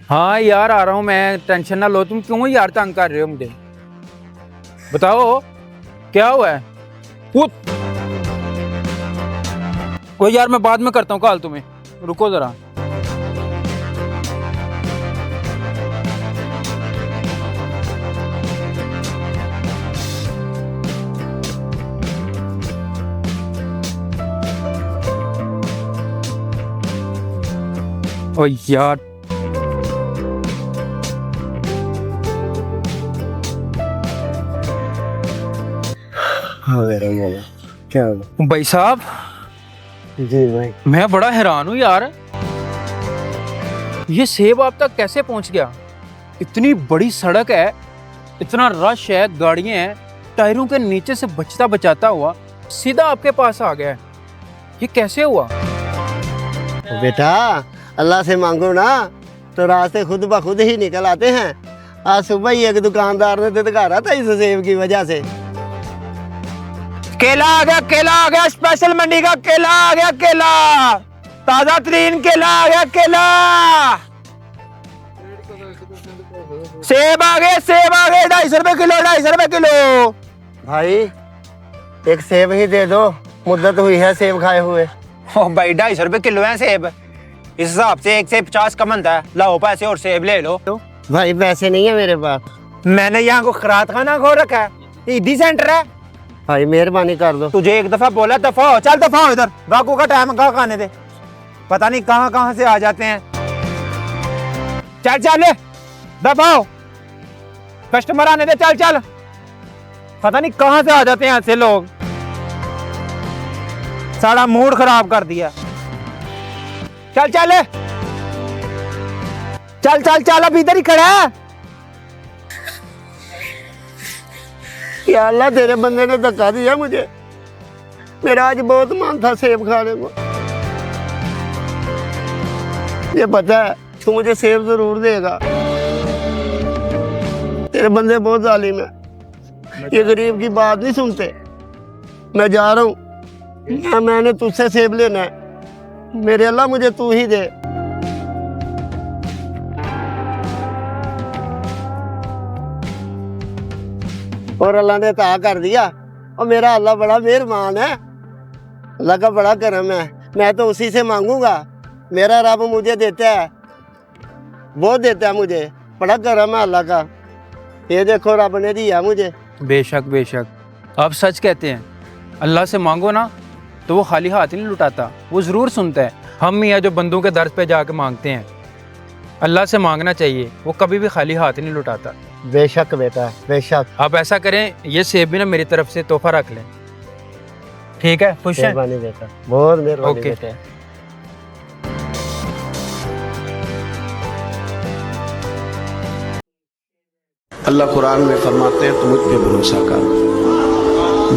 हाँ यार आ रहा हूँ मैं, टेंशन ना लो। तुम क्यों यार तंग कर रहे हो मुझे? बताओ क्या हुआ है? कोई यार मैं बाद में करता हूँ कॉल तुम्हें, रुको जरा। ओ यार हाँ मेरा मोला क्या हुआ? भाई साहब, जी भाई। मैं बड़ा हैरान हूँ यार, ये सेब आप तक कैसे पहुंच गया? इतनी बड़ी सड़क है, इतना रश है, गाड़ियां हैं, टायरों के नीचे से बचता बचाता हुआ सीधा आपके पास आ गया है। ये कैसे हुआ? बेटा अल्लाह से मांगो ना तो रास्ते खुद ब खुद ही निकल आते हैं। आज सुबह ही एक दुकानदार ने दिखाया था इस सेब की वजह से। केला आ गया, केला आ गया, स्पेशल मंडी का केला आ गया, केला ताजा तरीन केला आ गया, केला। सेब आ गए, सेब आ गए, 250 रुपए किलो, 250 रुपए किलो। भाई एक सेब ही दे दो, मुद्दत हुई है सेब खाए हुए। ओ भाई 250 रुपए किलो है सेब, इस हिसाब से 1 से 50 का बनता है। लाओ पैसे और सेब ले लो। भाई पैसे नहीं है मेरे पास। मैंने यहाँ को खरात खाना खो रखा है, ईदी सेंटर है। भाई मेहरबानी कर दो। तुझे एक दफा बोला दफा हो, चल दफा हो इधर, गाहकों का टाइम गाहक आने दे। पता नहीं कहाँ कहाँ से आ जाते हैं। चल चल दफा हो, कस्टमर आने दे, चल चल। पता नहीं कहाँ से आ जाते हैं ऐसे लोग, सारा मूड खराब कर दिया। चल चल चल चल चल, अब इधर ही खड़ा है। या अल्लाह तेरे बंदे ने धक्का दिया मुझे, मेरा आज बहुत मन था सेब खाने को। ये पता है तू मुझे सेब जरूर देगा, तेरे बंदे बहुत जालिम है, ये गरीब की बात नहीं सुनते। मैं जा रहा हूँ, मैंने तुझसे सेब लेना है, मेरे अल्लाह मुझे तू ही दे। और अल्लाह ने ता कर दिया, और मेरा अल्लाह बड़ा मेहरबान है, अल्लाह का बड़ा करम है। मैं तो उसी से मांगूंगा, मेरा रब मुझे देता है, बहुत देता है मुझे, बड़ा करम है अल्लाह का। ये देखो रब ने दिया मुझे। बेशक बेशक, आप सच कहते हैं। अल्लाह से मांगो ना तो वो खाली हाथ नहीं लुटाता, वो ज़रूर सुनता है। हम ही है जो बंदों के दर पे जाके मांगते हैं। अल्लाह से मांगना चाहिए, वो कभी भी खाली हाथ नहीं लुटाता। बेशक बेटा बेशक। आप ऐसा करें, ये सेब भी ना मेरी तरफ से तोहफा रख लें, ठीक है? खुश हैं? मेहरबानी बेटा, बहुत मेहरबानी ओके। बेटा। अल्लाह कुरान में फरमाते हैं तुम मुझ पे भरोसा कर,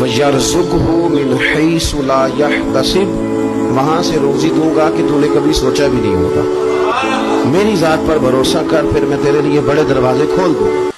वयरज़ुक़हु मिन हैसु ला यहतसिब, वहाँ से रोजी दूंगा कि तूने कभी सोचा भी नहीं होगा। मेरी ज़ात पर भरोसा कर, फिर मैं तेरे लिए बड़े दरवाजे खोल दूंगा।